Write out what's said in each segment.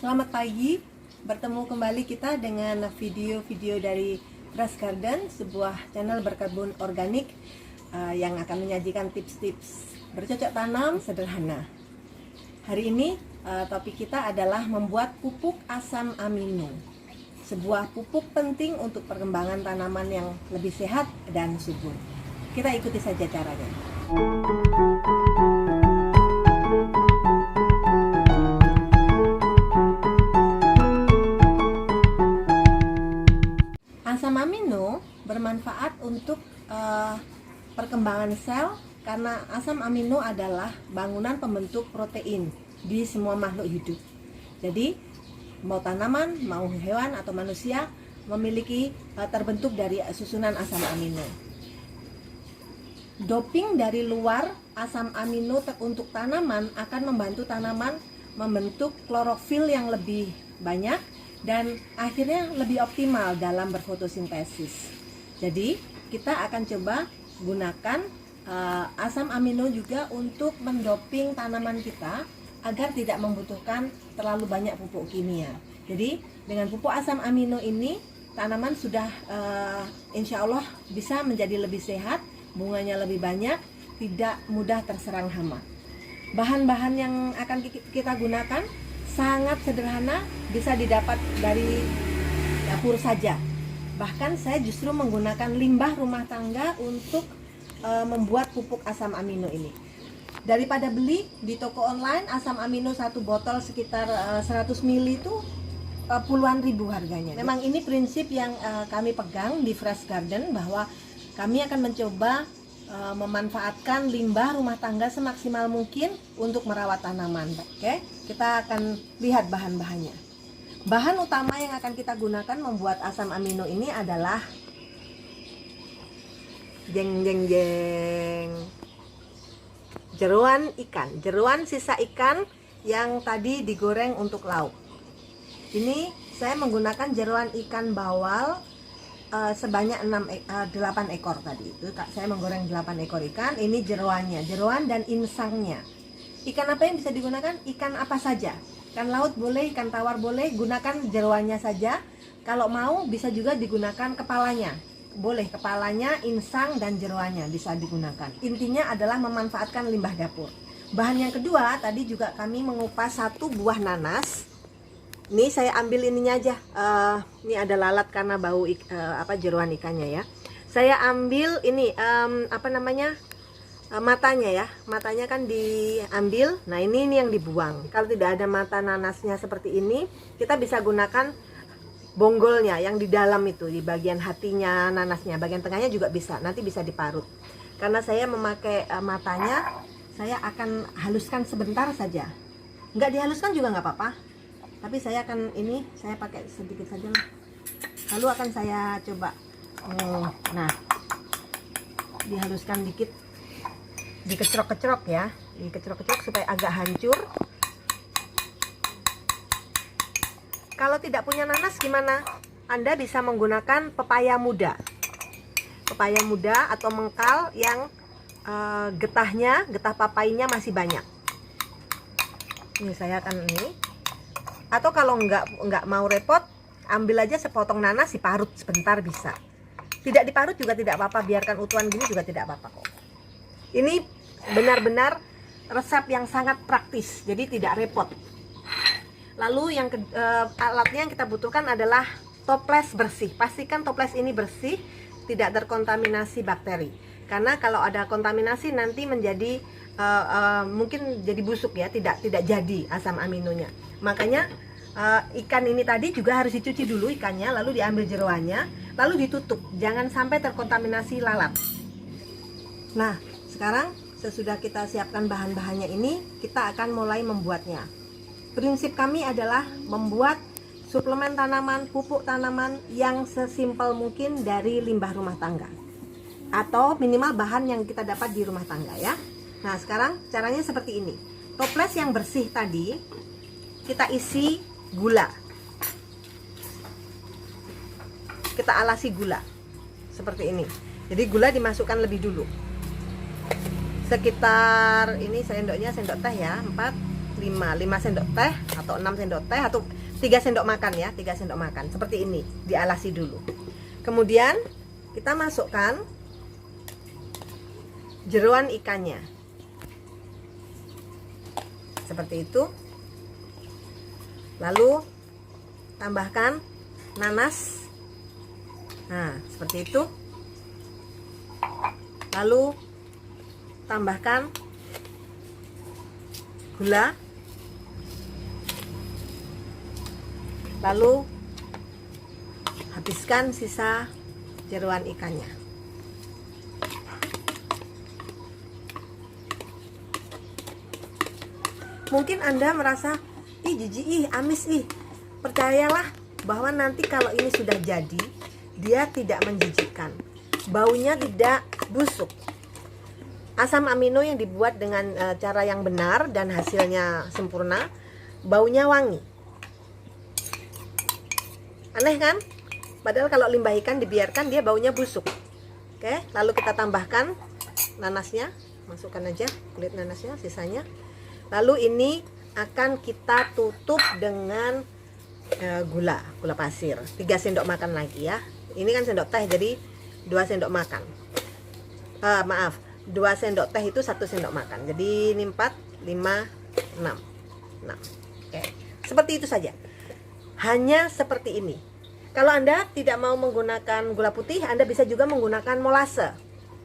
Selamat pagi, bertemu kembali kita dengan video-video dari Fresh Garden, sebuah channel berkebun organik yang akan menyajikan tips-tips bercocok tanam sederhana. Hari ini topik kita adalah membuat pupuk asam amino, sebuah pupuk penting untuk perkembangan tanaman yang lebih sehat dan subur. Kita ikuti saja caranya. Asam amino bermanfaat untuk perkembangan sel karena asam amino adalah bangunan pembentuk protein di semua makhluk hidup. Jadi mau tanaman, mau hewan atau manusia memiliki terbentuk dari susunan asam amino. Doping dari luar asam amino untuk tanaman akan membantu tanaman membentuk klorofil yang lebih banyak dan akhirnya lebih optimal dalam berfotosintesis. Jadi kita akan coba gunakan asam amino juga untuk mendoping tanaman kita agar tidak membutuhkan terlalu banyak pupuk kimia. Jadi dengan pupuk asam amino ini tanaman sudah insya Allah bisa menjadi lebih sehat, bunganya lebih banyak, tidak mudah terserang hama. Bahan-bahan yang akan kita gunakan sangat sederhana, bisa didapat dari dapur saja. Bahkan saya justru menggunakan limbah rumah tangga untuk membuat pupuk asam amino ini. Daripada beli di toko online, asam amino satu botol sekitar 100 ml itu puluhan ribu harganya. Memang ini prinsip yang kami pegang di Fresh Garden, bahwa kami akan mencoba memanfaatkan limbah rumah tangga semaksimal mungkin untuk merawat tanaman. Oke, kita akan lihat bahan-bahannya. Bahan utama yang akan kita gunakan membuat asam amino ini adalah jeroan ikan, jeroan sisa ikan yang tadi digoreng untuk lauk. Ini saya menggunakan jeroan ikan bawal sebanyak 8 ekor tadi. Itu saya menggoreng 8 ekor ikan. Ini jeroannya, jeroan dan insangnya. Ikan apa yang bisa digunakan? Ikan apa saja. Ikan laut boleh, ikan tawar boleh, gunakan jeroannya saja. Kalau mau bisa juga digunakan kepalanya. Boleh kepalanya, insang dan jeroannya bisa digunakan. Intinya adalah memanfaatkan limbah dapur. Bahan yang kedua, tadi juga kami mengupas 1 buah nanas. Ini saya ambil ininya aja. Ini ada lalat karena bau jeroan ikannya ya. Saya ambil ini matanya ya. Matanya kan diambil. Nah, ini yang dibuang. Kalau tidak ada mata nanasnya seperti ini, kita bisa gunakan bonggolnya yang di dalam itu, di bagian hatinya nanasnya. Bagian tengahnya juga bisa. Nanti bisa diparut. Karena saya memakai matanya, saya akan haluskan sebentar saja. Nggak dihaluskan juga nggak apa-apa. Tapi saya akan saya pakai sedikit saja lah. Lalu akan saya coba dihaluskan dikit, dikecrok-kecrok ya, dikecrok-kecrok supaya agak hancur. Kalau tidak punya nanas gimana? Anda bisa menggunakan pepaya muda atau mengkal yang getah papainya masih banyak. Ini saya akan atau kalau nggak mau repot, ambil aja sepotong nanas, diparut sebentar bisa. Tidak diparut juga tidak apa-apa, biarkan utuhan gini juga tidak apa-apa kok. Ini benar-benar resep yang sangat praktis, jadi tidak repot. Lalu alatnya yang kita butuhkan adalah toples bersih. Pastikan toples ini bersih, tidak terkontaminasi bakteri. Karena kalau ada kontaminasi nanti menjadi mungkin jadi busuk ya, tidak jadi asam aminonya. Makanya ikan ini tadi juga harus dicuci dulu ikannya, lalu diambil jeroannya, lalu ditutup, jangan sampai terkontaminasi lalat. Nah, sekarang sesudah kita siapkan bahan-bahannya ini, kita akan mulai membuatnya. Prinsip kami adalah membuat suplemen tanaman, pupuk tanaman yang sesimpel mungkin dari limbah rumah tangga, atau minimal bahan yang kita dapat di rumah tangga ya. Nah, sekarang caranya seperti ini. Toples yang bersih tadi kita isi gula. Kita alasi gula seperti ini. Jadi gula dimasukkan lebih dulu. Sekitar ini sendok teh ya, 4 5 sendok teh atau 6 sendok teh atau 3 sendok makan ya, 3 sendok makan. Seperti ini, dialasi dulu. Kemudian kita masukkan jeroan ikannya. Seperti itu. Lalu tambahkan nanas. Nah, seperti itu. Lalu tambahkan gula. Lalu habiskan sisa jeroan ikannya. Mungkin Anda merasa, ih jijik, ih amis, ih. Percayalah bahwa nanti kalau ini sudah jadi, dia tidak menjijikkan. Baunya tidak busuk. Asam amino yang dibuat dengan cara yang benar dan hasilnya sempurna, baunya wangi. Aneh kan? Padahal kalau limbah ikan dibiarkan dia baunya busuk. Oke, lalu kita tambahkan nanasnya, masukkan aja kulit nanasnya, sisanya. Lalu ini akan kita tutup dengan gula pasir 3 sendok makan lagi ya. Ini kan sendok teh, jadi 2 sendok makan. 2 sendok teh itu 1 sendok makan. Jadi ini 4, 5, 6. Oke, seperti itu saja. Hanya seperti ini. Kalau Anda tidak mau menggunakan gula putih, Anda bisa juga menggunakan molase.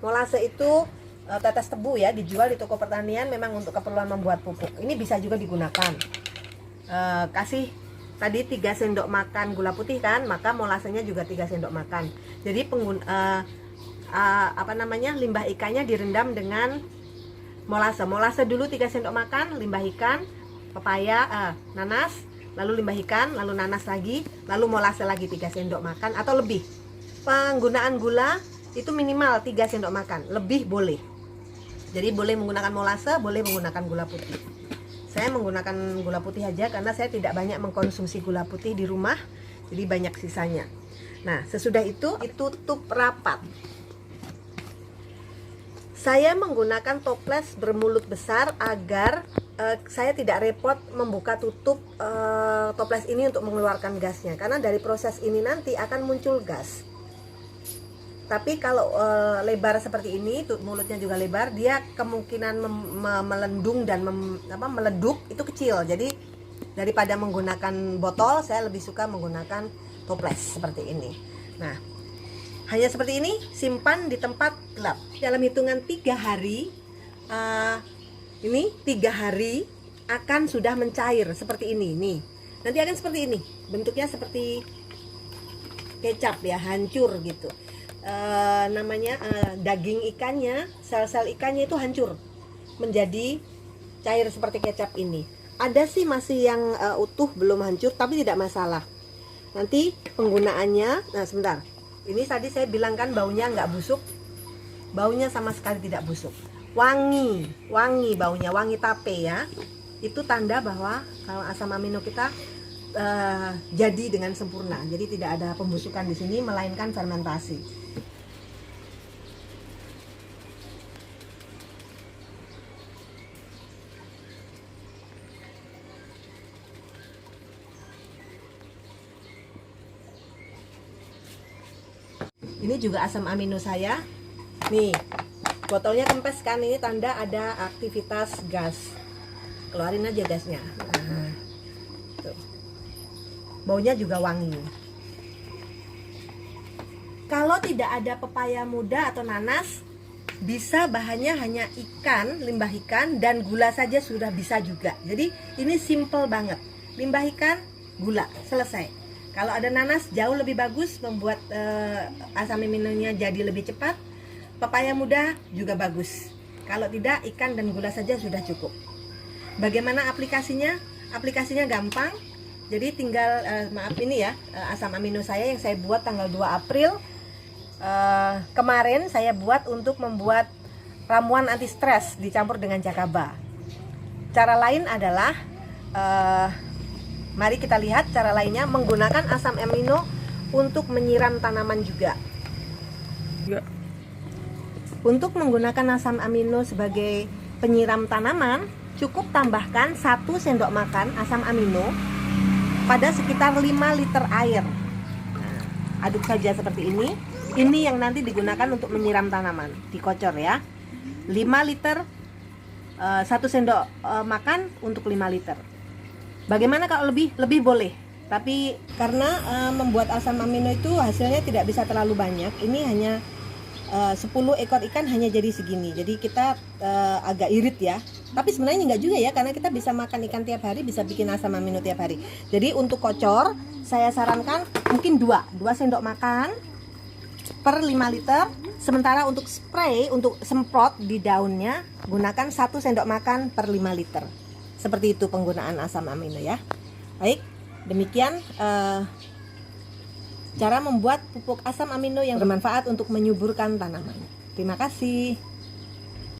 Molase itu tetes tebu ya, dijual di toko pertanian, memang untuk keperluan membuat pupuk. Ini bisa juga digunakan. Kasih tadi 3 sendok makan gula putih kan, maka molasenya juga 3 sendok makan. Jadi limbah ikannya direndam dengan molase. Molase dulu 3 sendok makan, limbah ikan, pepaya, nanas, lalu limbah ikan, lalu nanas lagi, lalu molase lagi 3 sendok makan atau lebih. Penggunaan gula itu minimal 3 sendok makan, lebih boleh. Jadi boleh menggunakan molase, boleh menggunakan gula putih. Saya menggunakan gula putih aja karena saya tidak banyak mengkonsumsi gula putih di rumah, jadi banyak sisanya. Nah, sesudah itu ditutup rapat. Saya menggunakan toples bermulut besar agar saya tidak repot membuka tutup toples ini untuk mengeluarkan gasnya, karena dari proses ini nanti akan muncul gas. Tapi kalau lebar seperti ini, mulutnya juga lebar, dia kemungkinan melendung dan meleduk itu kecil. Jadi daripada menggunakan botol, saya lebih suka menggunakan toples seperti ini. Nah, hanya seperti ini, simpan di tempat gelap. Dalam hitungan 3 hari, ini 3 hari akan sudah mencair seperti ini. Nih, nanti akan seperti ini, bentuknya seperti kecap ya, hancur gitu. Daging ikannya, sel-sel ikannya itu hancur menjadi cair seperti kecap ini. Ada sih masih yang utuh belum hancur, tapi tidak masalah. Nanti penggunaannya, nah sebentar, ini tadi saya bilang kan baunya nggak busuk, baunya sama sekali tidak busuk, wangi baunya, wangi tape ya. Itu tanda bahwa kalau asam amino kita jadi dengan sempurna. Jadi tidak ada pembusukan di sini, melainkan fermentasi. Ini juga asam amino saya. Nih, botolnya kempes kan, ini tanda ada aktivitas gas. Keluarin aja gasnya. Nah, tuh. Baunya juga wangi. Kalau tidak ada pepaya muda atau nanas, bisa bahannya hanya ikan, limbah ikan, dan gula saja sudah bisa juga. Jadi ini simple banget. Limbah ikan, gula, selesai. Kalau ada nanas jauh lebih bagus, membuat asam aminonya jadi lebih cepat. Pepaya muda juga bagus. Kalau tidak, ikan dan gula saja sudah cukup. Bagaimana aplikasinya? Aplikasinya gampang. Jadi tinggal ini ya, asam amino saya yang saya buat tanggal 2 April kemarin, saya buat untuk membuat ramuan anti stres dicampur dengan jakaba. Cara lain adalah mari kita lihat cara lainnya, menggunakan asam amino untuk menyiram tanaman juga. Untuk menggunakan asam amino sebagai penyiram tanaman, Cukup tambahkan 1 sendok makan asam amino pada sekitar 5 liter air. Nah, aduk saja seperti ini. Ini yang nanti digunakan untuk menyiram tanaman. Dikocor ya. 5 liter 1 sendok makan untuk 5 liter. Bagaimana kalau lebih? Lebih boleh. Tapi karena membuat asam amino itu hasilnya tidak bisa terlalu banyak. Ini hanya 10 ekor ikan hanya jadi segini. Jadi kita agak irit ya. Tapi sebenarnya enggak juga ya, karena kita bisa makan ikan tiap hari, bisa bikin asam amino tiap hari. Jadi untuk kocor, saya sarankan mungkin 2 sendok makan per 5 liter. Sementara untuk spray, untuk semprot di daunnya, gunakan 1 sendok makan per 5 liter. Seperti itu penggunaan asam amino ya. Baik, demikian cara membuat pupuk asam amino yang bermanfaat untuk menyuburkan tanaman. Terima kasih.